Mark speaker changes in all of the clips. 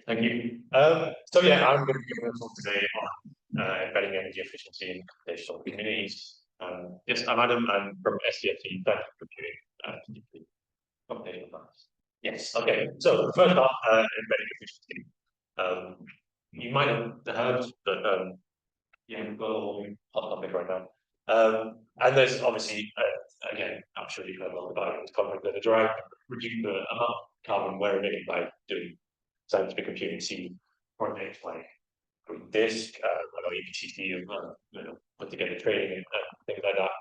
Speaker 1: Thank you. So yeah, I'm going to be giving a talk today on embedding energy efficiency in computational communities. Yes, I'm Adam. I'm from SCFT, Scientific Computing, particularly computational science. Yes. Okay. So the first part, embedding efficiency. You might have heard that yeah, we've got a whole hot topic right now. And there's obviously, again, I'm sure you've heard a lot about it. It's carbon that drive reduce the amount of carbon we're emitting by doing scientific computing. See projects like Green Disk, I know EPCC have put together training and things like that.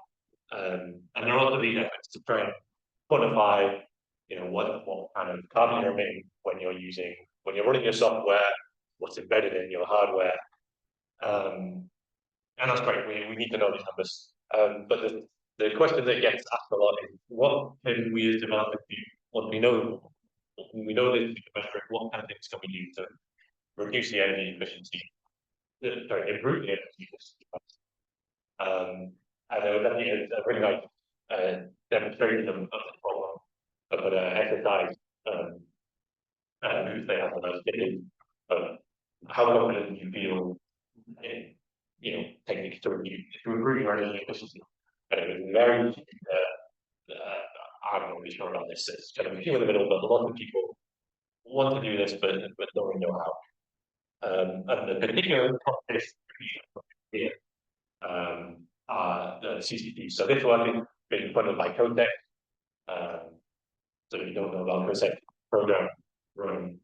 Speaker 1: And there are also these efforts to try and quantify, what kind of carbon you're emitting when you're running your software, what's embedded in your hardware. And that's great. We need to know these numbers. But the question that gets asked a lot is, what can we as developers do? What we know this, we can measure it. What kind of things can we do to reduce the energy efficiency? Sorry, improve the energy efficiency. And there was definitely a really nice demonstration of the problem of an exercise who they have on those videos of how confident you feel in techniques to improve your energy efficiency. And it was very I'm not really sure about this. It's kind of a few in the middle, but a lot of people want to do this, but don't really know how. And the particular competition here are the CCPs. So this one is being funded by Codec. So if you don't know about Codec program run,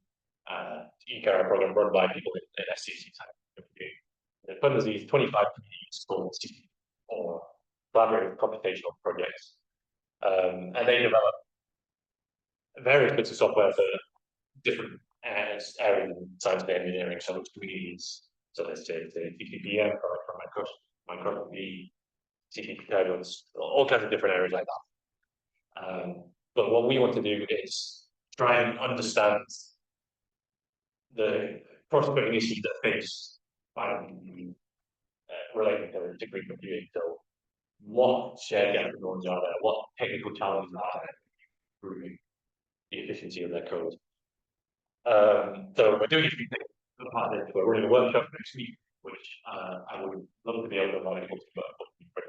Speaker 1: e-car program run by people in SCC type. It funds these 25 communities called CCP or collaborative computational projects. And they develop various bits of software for different areas in science and engineering, so which communities. So let's say the CCPM for microscopy, CCP tables, all kinds of different areas like that. But what we want to do is try and understand the cross-cutting issues that face related to green computing. So what shared technologies are there? What technical challenges are there improving the efficiency of their code? So we're doing a few things. We're running a workshop next week, which I would love to be able to able to, but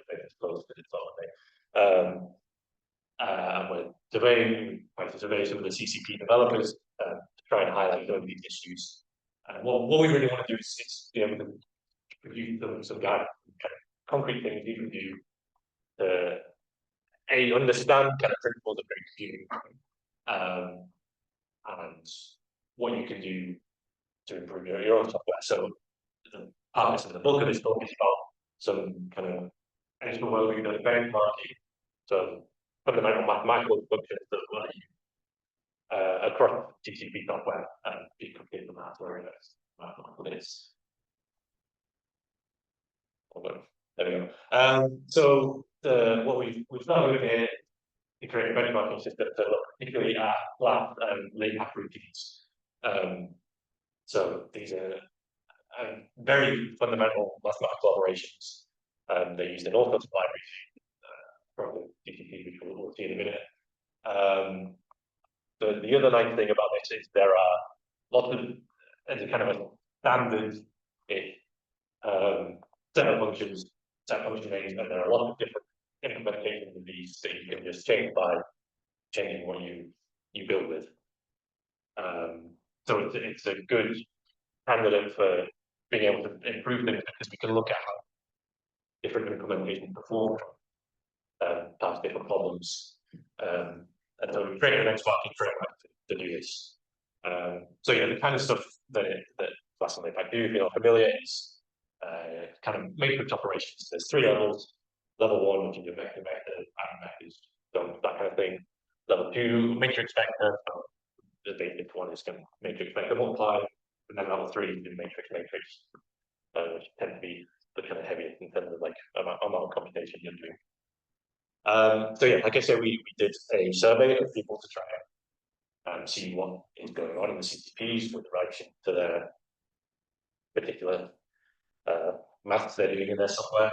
Speaker 1: it's closed because it's holiday. We're surveying some of the CCP developers to try and highlight some of these issues. What we really want to do is be able to produce some kind of concrete things you can do to understand kind of principles of green computing and what you can do to improve your own software. So the bulk of this talk is about some kind of additional work we've done in benchmarking, so fundamental mathematical functions that allow you across TCP software and be complete the math where it is. There we go. So what we've started with here to create a benchmarking system to look particularly at lab and late hack routines. So these are very fundamental mathematical operations. They're used in all sorts of libraries from the TCP, which we'll see in a minute. But the other nice thing about this is there are lots of, as a kind of a standard set of functions, set function names, and there are a lot of different implementations of these that you can just change by changing what you build with. So it's a good candidate for being able to improve things because we can look at how different implementations perform, past different problems. And so we created an benchmarking framework to do this. So yeah, the kind of stuff that Class and Impact do, if you're not familiar, is kind of matrix operations. There's 3 levels. Level 1, which is your vector, and vectors, so that kind of thing. Level 2, matrix vector. So the basic one is going to matrix vector multiply, and then level 3 is matrix, which tend to be the kind of heaviest in terms of like amount of computation you're doing. So yeah, like I said, we did a survey of people to try and see what is going on in the CCPs with relation to their particular maths they're doing in their software.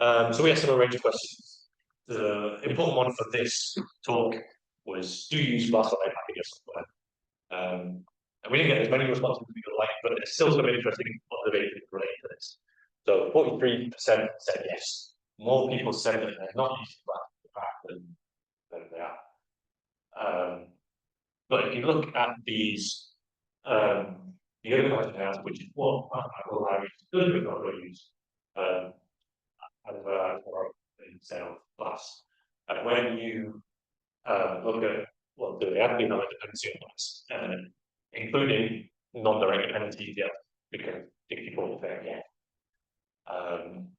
Speaker 1: So we asked them a range of questions. The important one for this talk was, do you use Class and Impact in your software? And And we didn't get as many responses as we would like, but there's still some interesting observations related to this. So 43% said yes. More people said that they're not using Graph than they are. But if you look at these, the other question I asked, which is what mathematical language does we not use for in class? And when you look at what do they actually have a dependency on class, including non-direct dependencies, yeah, because 64% yeah.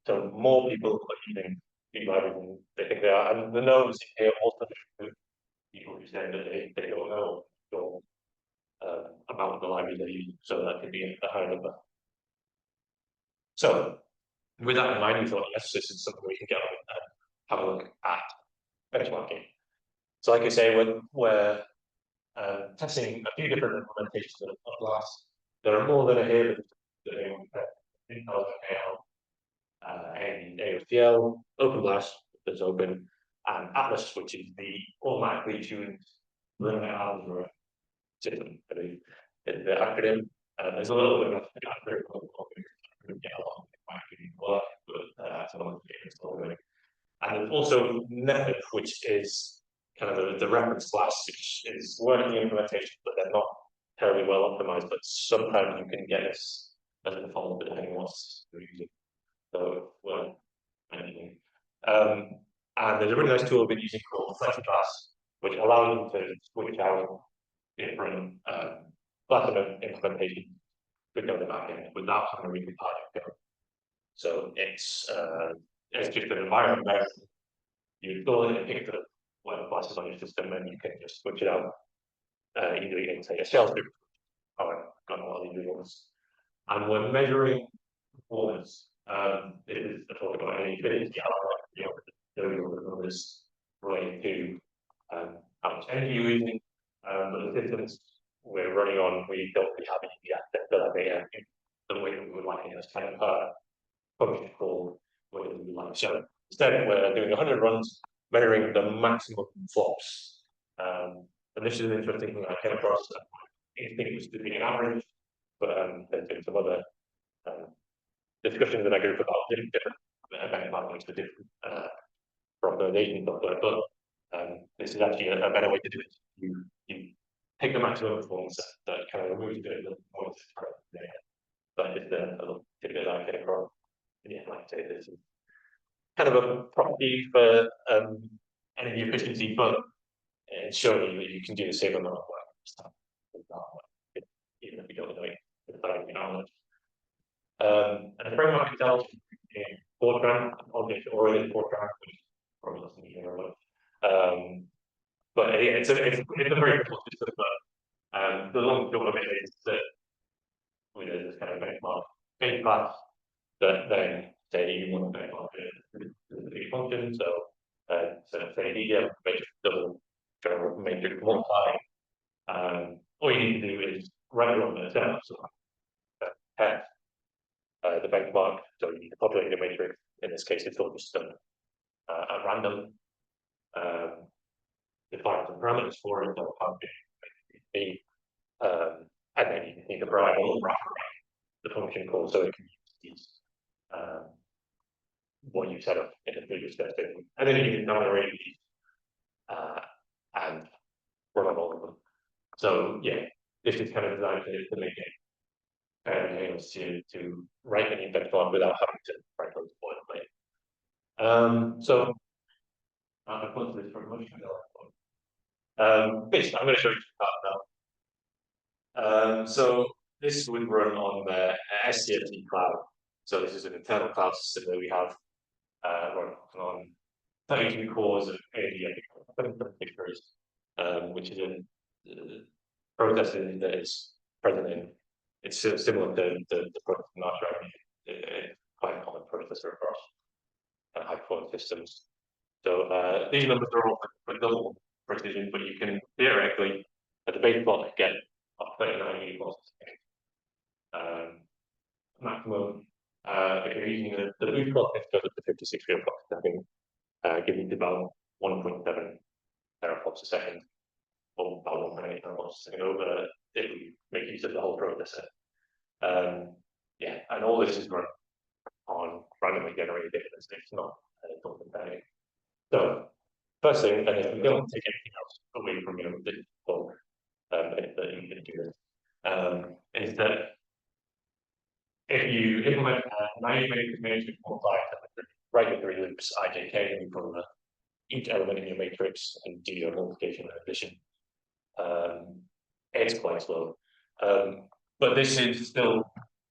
Speaker 1: So more people are using these libraries than they think they are, and the no's here also people who say that they don't know about the library they're using, so that could be a high number. So with that in mind, we thought, yes, this is something we can get on and have a look at benchmarking. So like I say, we're testing a few different implementations of Glass. There are more than are here and AOCL, OpenGlass, that's open, and Atlas, which is the automatically tuned linear algebra system. It's the acronym. There's a little bit of get along but and there's also Method, which is kind of the reference class, which is working implementation, but they're not terribly well optimized. But sometimes you can get this as a default, depending on what's using. So, well, anything. And there's a really nice tool I've been using called FlexiClass, which allows you to switch out different class implementation with the back end without having to recompile it. So it's just an environment where you install it and pick the whatever classes on your system, and you can just switch it out either in, say, a shell script. Oh, I've got all these ones. And we're measuring performance. It is a talk about any ability numbers related to how much energy you're using. But the systems we're running on, we don't really have any access to that data in the way that we would like it as kind of a function call whether we like. So instead, we're doing 100 runs, measuring the maximum flops. And this is an interesting thing I came across. I think it was doing an average, but there's been some other discussions in our group about different benchmarks for different optimization software. But this is actually a better way to do it. You take the maximum performance that kind of removes a bit of the noise there. But it's a little tidbit that I came across. Yeah, like I say, this is kind of a property for energy efficiency, but it's showing you that you can do the same amount of work. Even if you don't know it without knowledge. And the framework itself in Fortran, object-oriented Fortran, which probably doesn't need here but yeah, it's a very difficult system. But the long short of it is that with this kind of benchmark base class, that then say you want to benchmark the big function. So say media matrix double matrix multiply. All you need to do is write it on the setup. So the benchmark, so you need to populate the matrix. In this case, it's all just done at random. Define some parameters for it, and then you need to provide all the function call so it can use what you set up in the previous step. And then you can numerate these and run on all of them. So yeah, this is kind of designed to make it fairly to write any benchmark without having to write those boilerplate. So I've put this for much. Basically, I'm going to show you that now. So this would run on the SCFT cloud. So this is an internal cloud system that we have run on 32 cores of AD, which is a processing that is present in. It's similar to the processing master. It's quite a common processor across high performance systems. So these numbers are all for double precision, but you can theoretically, at the base plot, get up 39 equals maximum. If you're using the boost plot, it goes up to 56 real plots, giving you about 1.7 teraflops a second. or about 1.8 nanobots per second over if we make use of the whole processor. Yeah, and all this is run on randomly generated data. It's not embedding. So first thing, and if we don't take anything else away from the talk that you can do is that if you implement naive matrix multiply, write the 3 loops IJK from each element in your matrix and do your multiplication and addition, it's quite slow. But this is still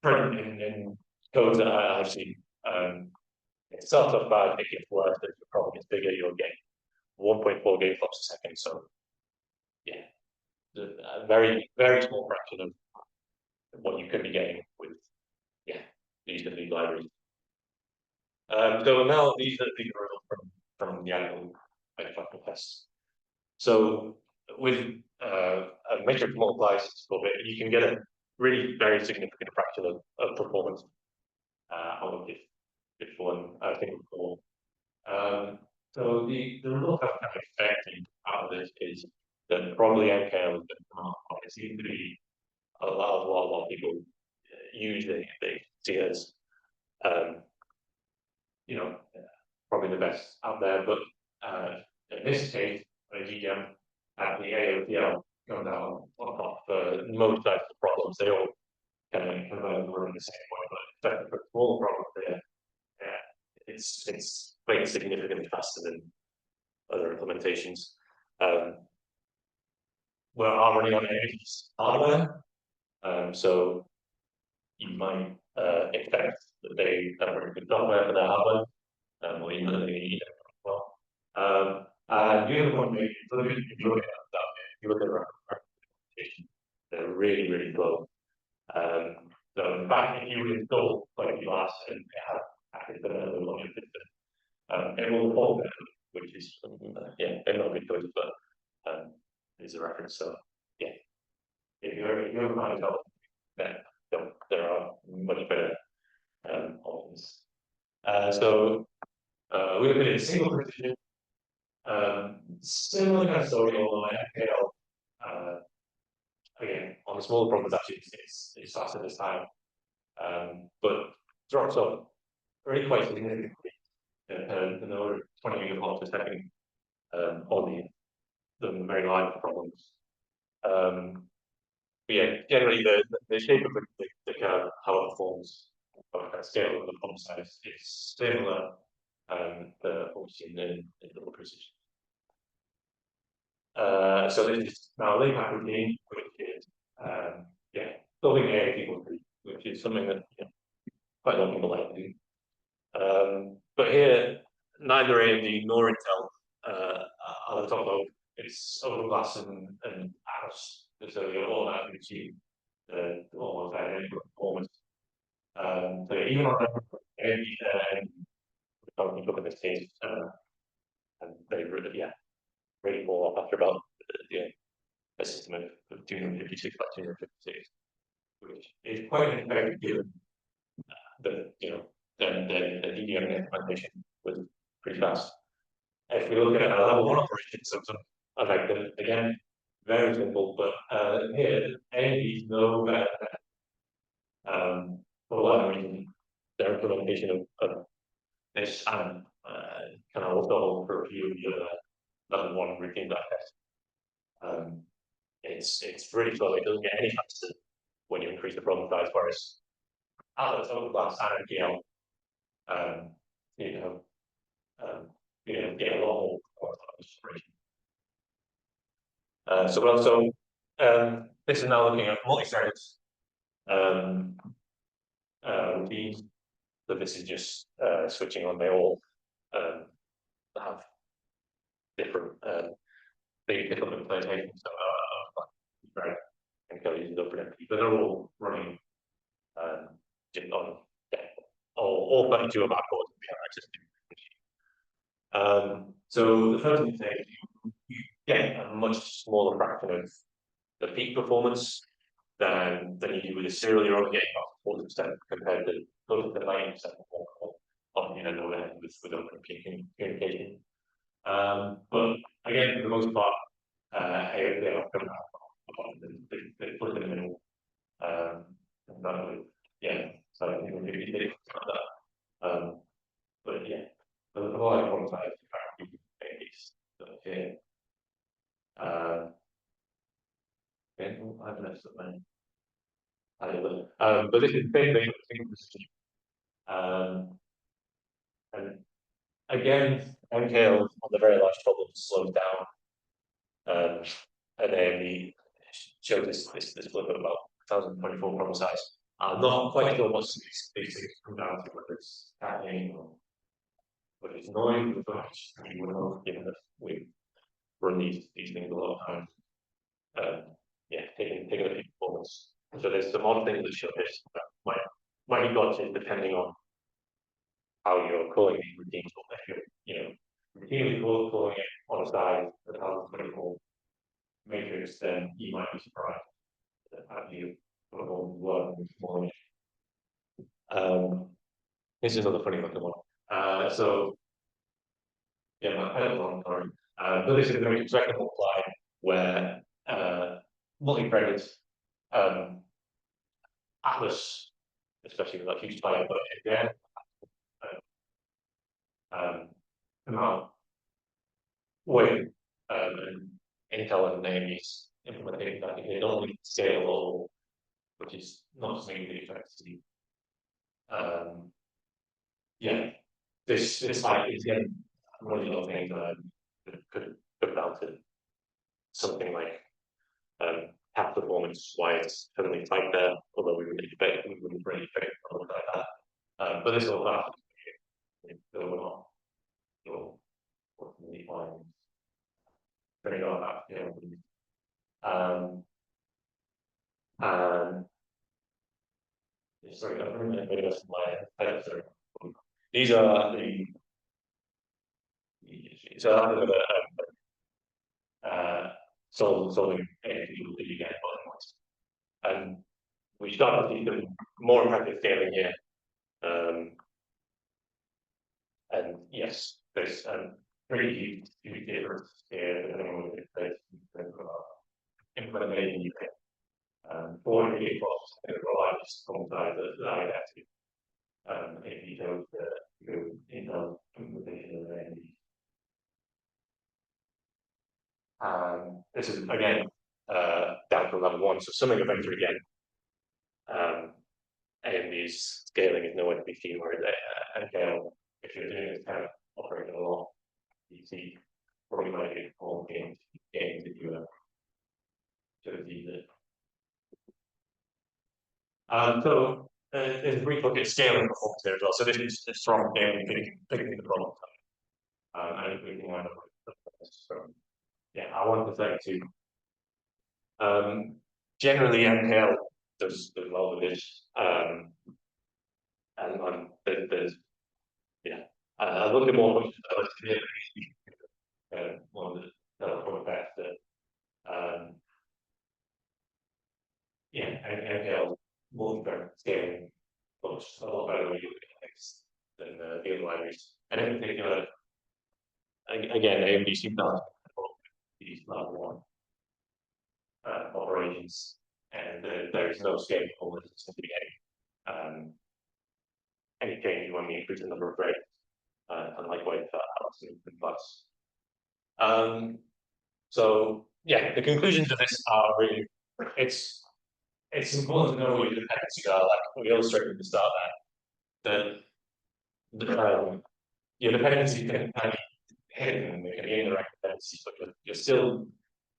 Speaker 1: present in codes that I've seen. It starts off bad, it gets worse, as the problem gets bigger, you'll get 1.4 gigaflops a second. So, yeah, a very, very small fraction of what you could be getting with, these libraries. So now these are results from the actual benchmarking tests. So with a matrix multiplies a little bit, you can get a really very significant fraction of performance out of this one, I think before. So the result I'm kind of expecting out of this is that probably NKL is going to come out. It seems to be a lot of people use they see it as probably the best out there, but in this case, GGM at the AOPL come down on top for most types of problems. They all kind of run the same way, but for small problems there, it's way significantly faster than other implementations. We're running on AOP's hardware, so you might expect that they have a very good software for their hardware, or even that they need it as well. And the other one, if you look at that, if you look at representation, they're really, really slow. So in fact, if you install like glass and have active development on your system, it will fall down, which is they're not good choices, but is a reference. So yeah, if you ever find out that there are much better options. So we look at a single precision, similar kind of story on FKL. Again, on the smaller problems, actually, it's faster this time, but drops off very quite significantly in over 20 megaplots per second on the very live problems. But yeah, generally the shape of the curve, how it forms, or scale of the problem size is similar to what we've seen in double precision. So this is now link map routine, which is solving AAT equals 3, which is something that quite a lot of people like to do. But here, neither AMD nor Intel are the top of it's overclass and house. So you're all that to achieve almost identical performance. So even on AMD and look at this case, and they really fall off after about a system of 256 by 256, which is quite an effective given that the DDM implementation was pretty fast. If we look at a level 1 operation system, like again, very simple, but here AMD is no better for whatever reason. Their implementation of this and kind of also for a few of the other level 1 routine test. It's really slow. It doesn't get any faster when you increase the problem size, whereas Atlas, Overclass, and NPL, get a lot more operation. So also, this is now looking at multi-threads routines. So this is just switching on. They all have different implementations. So and Kelly uses open MP, but they're all running just on all 32 of our codes we have access to. So the first thing to say is you get a much smaller fraction of the peak performance than you do with a serial. You're only getting about 40% compared to close to 90% on the overhead with open communication. But again, for the most part, they are coming out, they put in the middle, and that would, yeah, so I think we're going to be that. But yeah, the more I want to is here. I've messed up my. But this is the same thing. I think this is, and again, MKL on the very large problems slows down. And then we show this flip about 1024 problem size. I'm not quite sure what these things come down to, whether it's happening or whether it's noise, but we will know, given that we run these things a lot of time. Yeah, taking a few performance. So there's some odd things that show this might be gotcha depending on how you're calling these routines, but if you're routinely calling it on a size of 1024 matrix, then you might be surprised at you work more. This is another funny looking one. So yeah, my pedal on sorry. But this is going to be second multiply where multi-threaded Atlas, especially with that huge file, but again, come out with Intel and AMD's implementation that they don't really scale, which is not something they expect to see. Yeah, this like is again one of the other things that could come down to something like half performance why it's suddenly tight there, although we wouldn't really expect something like that. But this will happen. We're not ultimately fine. Very well that, and sorry, I've really messed my head. These are the so I'm solving anything that you get bottom points. And we start to see some more effective scaling here. And yes, there's pretty huge difference here depending on what it's implementing you can. 400 gig blocks are the largest component that I have to if you chose to go Intel implementation of AMD. This is again down from level 1, so summing a vector again. AMD's scaling is nowhere to be seen, whereas NKL, if you're doing this kind of operating a lot, you see probably might be all games that you should have used it. So there's a brief look at scaling performance there as well. So this is from picking the problem. And we can so yeah, I want to say too. Generally, NKL does a lot of this, and there's yeah, a little bit more functionality. One of the point back that yeah, NKL multi-thread scaling looks a lot better when you look at X than the other libraries. And in particular, again, AMD seems to these level 1 operations, and there is no scaling over the beginning. Any change when we increase the number of threads, and likewise for Allison and plus. So yeah, the conclusions of this are really it's important to know what your dependencies are. Like we illustrated at the start that your dependencies can be hidden and they can be indirect dependencies, but you're still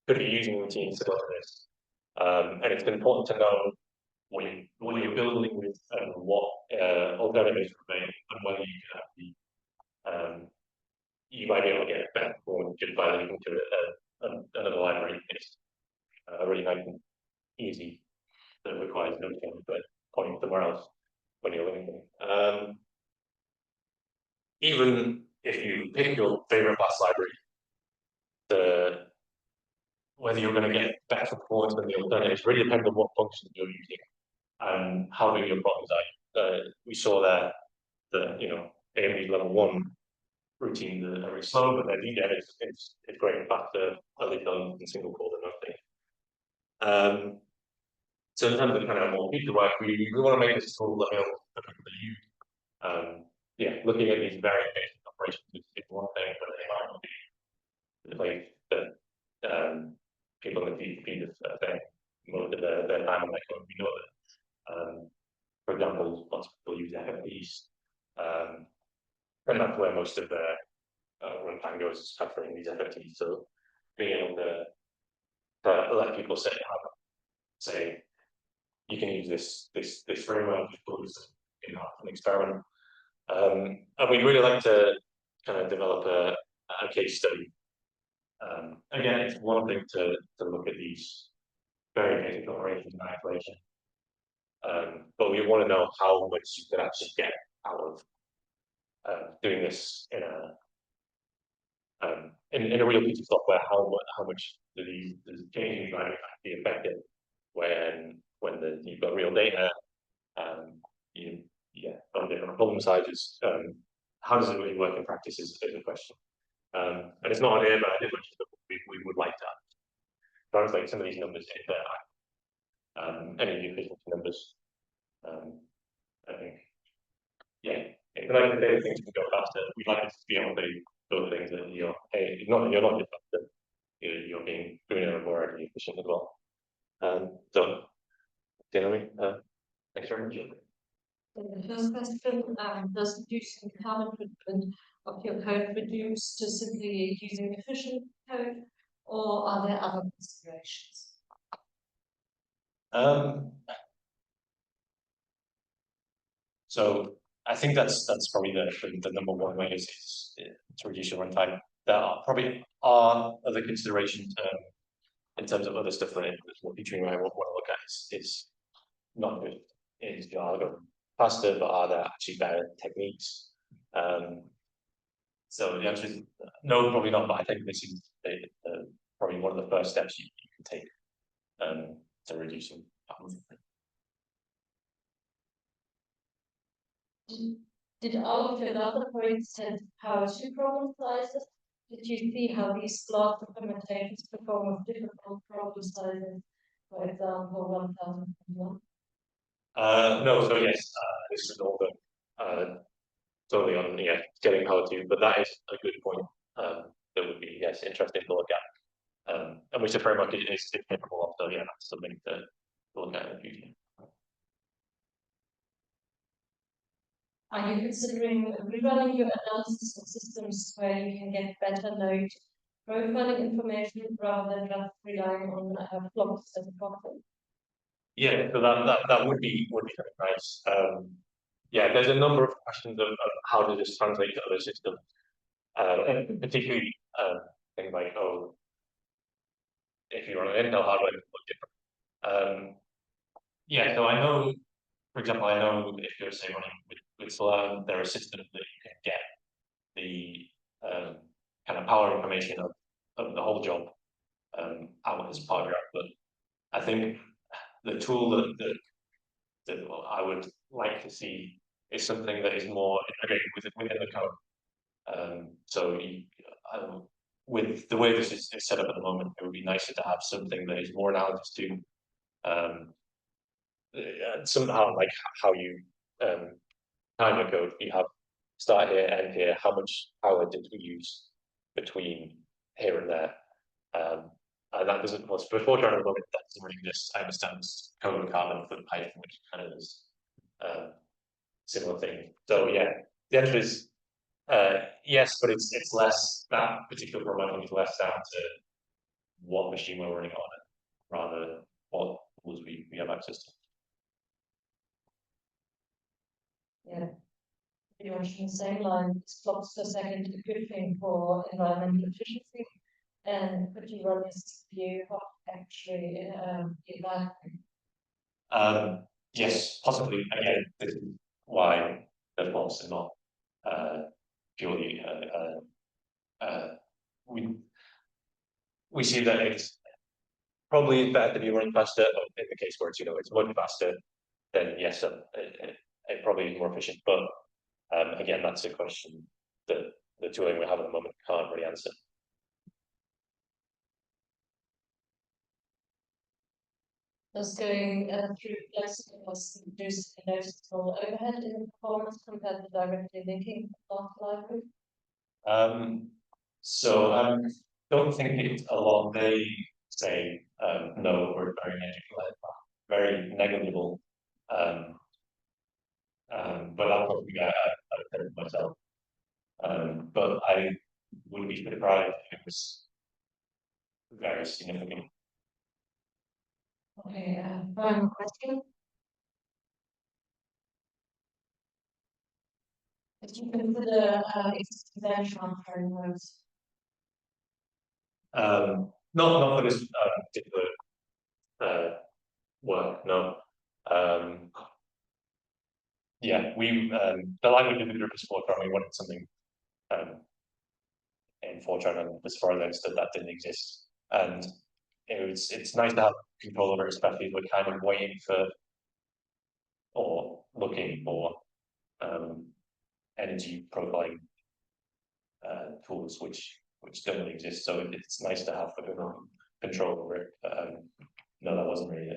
Speaker 1: could be using routines to go to this. And it's important to know what you're building with and what alternatives remain, and whether you can actually you might be able to get better performance just by linking to another library. It's really nice and easy that requires no change, but pointing somewhere else when you're linking. Even if you pick your favorite class library, whether you're going to get better performance than the alternatives really depends on what functions you're using and how big your problems are. We saw there that AMD level 1 routines are very slow, but then again, it's great and faster, at least on single core than nothing. So in terms of kind of more future work, we want to make this tool available for people to use. Yeah, looking at these very basic operations is one thing, but they might not be the place that people in the GCP just spend most of their time on that code. We know that, for example, lots of people use FFPs, and that's where most of the runtime goes, is capturing these FFTs. So being able to let people set up, say, you can use this framework, you know, an experiment. And we'd really like to kind of develop a case study. Again, it's one thing to look at these very basic operations in isolation, but we want to know how much you can actually get out of doing this in a real piece of software. How much do these changing values be affected when you've got real data? On different problem sizes. How does it really work in practice is a question. And it's not on here, but I did mention that we would like to translate some of these numbers into any of the efficiency numbers. I think, yeah, if I can say things can go faster, we'd like to be able to do those things that you're not just faster, you're doing it more efficient as well. So, you know what I mean? Thanks very much.
Speaker 2: The first question, does reducing the carbon footprint of your code reduce to simply using efficient code, or are there other considerations?
Speaker 1: So I think that's probably the number one way is to reduce your runtime. There probably are other considerations in terms of other stuff that what featuring I want to look at is not just is Java faster, but are there actually better techniques? So the answer is no, probably not. But I think this is probably one of the first steps you can take to reducing.
Speaker 2: Did all of your other projects have power to problem sizes? Did you see how these large implementations perform with difficult problem sizes, for example, 1001?
Speaker 1: No, so yes, this is all totally on getting power to, but that is a good point. That would be interesting to look at, and which the framework is capable of. So yeah, that's something to look at in the future.
Speaker 2: Are you considering rerunning your analysis of systems where you can get better node profiling information rather than just relying on flops as a proxy?
Speaker 1: Yeah, so that would be very nice. Yeah, there's a number of questions of how does this translate to other systems, and particularly things like, oh, if you're on an Intel hardware, it look different. Yeah, so I know, for example, I know if you're say running with Slurm, there are systems that you can get the kind of power information of the whole job out as part of your output. I think the tool that I would like to see is something that is more integrated within the code. So with the way this is set up at the moment, it would be nicer to have something that is more analogous to somehow like how you time your code. You have start here, end here. How much power did we use between here and there? And that doesn't, well, before trying to run it, that doesn't really exist. I understand code and Carbon for Python, which kind of is similar thing. So yeah, the answer is yes, but it's less, that particular problem is less down to what machine we're running on it, rather what tools we have access to.
Speaker 2: Yeah. Pretty much in the same line, flops per second a good thing for environmental efficiency. And could you run this CPU actually in that?
Speaker 1: Yes, possibly. Again, this is why the flops are not purely. We see that it's probably better to be running faster. In the case where it's much faster, then yes, it probably is more efficient. But again, that's a question that the tooling we have at the moment can't really answer.
Speaker 2: Does going through flexibles reduce the noticeable overhead in performance compared to directly linking the library?
Speaker 1: So I don't think it's a lot. They say no, we're very negligible. But that's something I've said to myself. But I would be surprised if it was very significant.
Speaker 2: Okay, final question. If you consider existing benchmark frameworks,
Speaker 1: not for this particular work, no. Yeah, we the language of the group is Fortran. We wanted something in Fortran, and as far as I understood, that didn't exist. And it's nice to have control over it, especially if we're kind of waiting for or looking for energy profiling tools which don't really exist. So it's nice to have control over it. No, that wasn't really